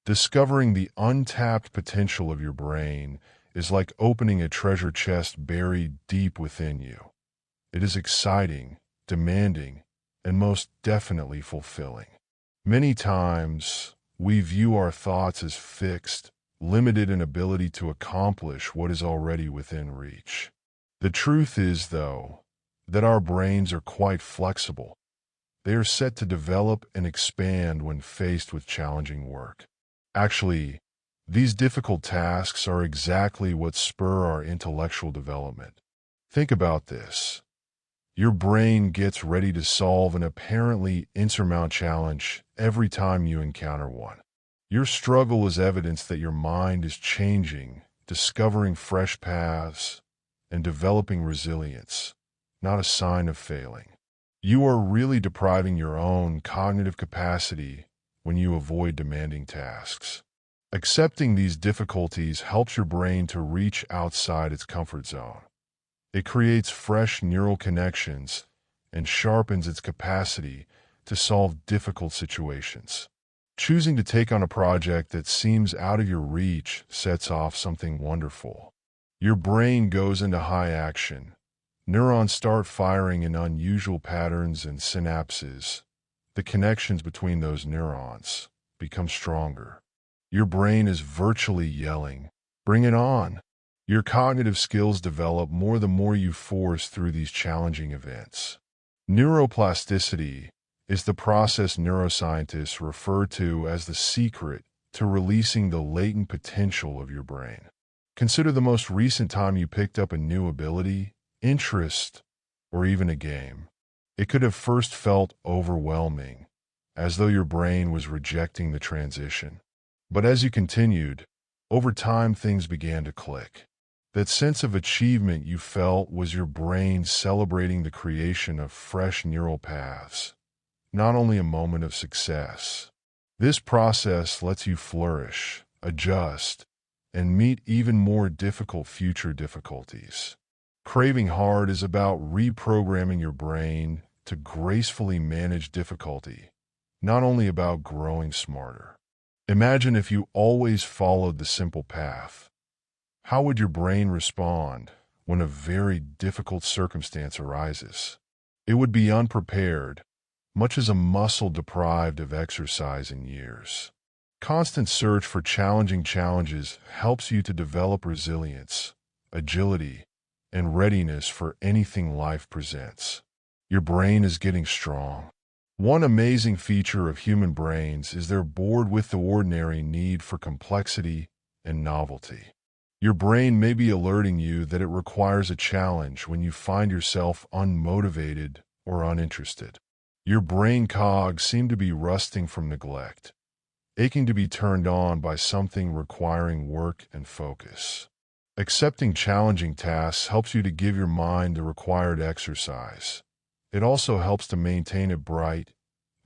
Discovering the untapped potential of your brain is like opening a treasure chest buried deep within you. It is exciting, demanding, and most definitely fulfilling. Many times, we view our thoughts as fixed, limited in ability to accomplish what is already within reach. The truth is, though, that our brains are quite flexible. They are set to develop and expand when faced with challenging work. Actually, these difficult tasks are exactly what spur our intellectual development. Think about this. Your brain gets ready to solve an apparently insurmountable challenge every time you encounter one. Your struggle is evidence that your mind is changing, discovering fresh paths, and developing resilience, not a sign of failing. You are really depriving your own cognitive capacity when you avoid demanding tasks. Accepting these difficulties helps your brain to reach outside its comfort zone. It creates fresh neural connections and sharpens its capacity to solve difficult situations. Choosing to take on a project that seems out of your reach sets off something wonderful. Your brain goes into high action. Neurons start firing in unusual patterns and synapses. The connections between those neurons become stronger. Your brain is virtually yelling, "Bring it on!" Your cognitive skills develop more the more you force through these challenging events. Neuroplasticity is the process neuroscientists refer to as the secret to releasing the latent potential of your brain. Consider the most recent time you picked up a new ability, interest, or even a game. It could have first felt overwhelming, as though your brain was rejecting the transition. But as you continued, over time things began to click. That sense of achievement you felt was your brain celebrating the creation of fresh neural paths, not only a moment of success. This process lets you flourish, adjust, and meet even more difficult future difficulties. Craving hard is about reprogramming your brain to gracefully manage difficulty, not only about growing smarter. Imagine if you always followed the simple path. How would your brain respond when a very difficult circumstance arises? It would be unprepared, much as a muscle deprived of exercise in years. Constant search for challenging challenges helps you to develop resilience, agility, and readiness for anything life presents. Your brain is getting strong. One amazing feature of human brains is their bored with the ordinary need for complexity and novelty. Your brain may be alerting you that it requires a challenge when you find yourself unmotivated or uninterested. Your brain cogs seem to be rusting from neglect, aching to be turned on by something requiring work and focus. Accepting challenging tasks helps you to give your mind the required exercise. It also helps to maintain it bright,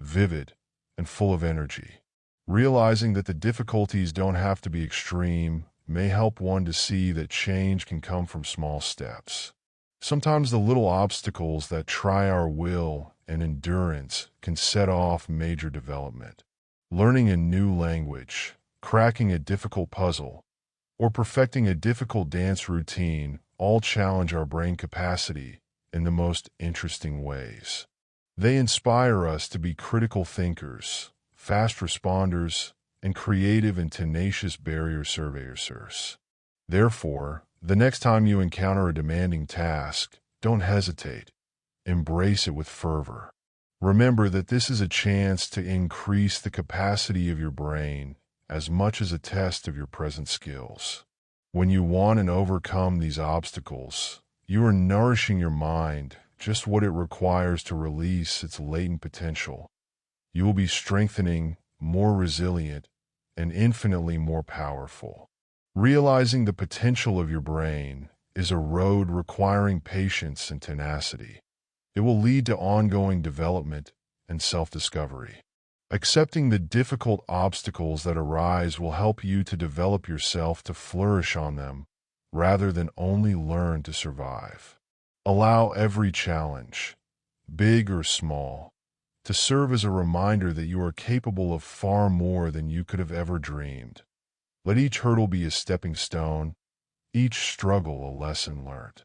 vivid, and full of energy. Realizing that the difficulties don't have to be extreme may help one to see that change can come from small steps. Sometimes the little obstacles that try our will and endurance can set off major development. Learning a new language, cracking a difficult puzzle, or perfecting a difficult dance routine all challenge our brain capacity in the most interesting ways. They inspire us to be critical thinkers, fast responders, and creative and tenacious barrier surveyors. Therefore, the next time you encounter a demanding task, don't hesitate. Embrace it with fervor. Remember that this is a chance to increase the capacity of your brain as much as a test of your present skills. When you want and overcome these obstacles, you are nourishing your mind just what it requires to release its latent potential. You will be strengthening, more resilient, and infinitely more powerful. Realizing the potential of your brain is a road requiring patience and tenacity. It will lead to ongoing development and self-discovery. Accepting the difficult obstacles that arise will help you to develop yourself to flourish on them rather than only learn to survive. Allow every challenge, big or small, to serve as a reminder that you are capable of far more than you could have ever dreamed. Let each hurdle be a stepping stone, each struggle a lesson learned.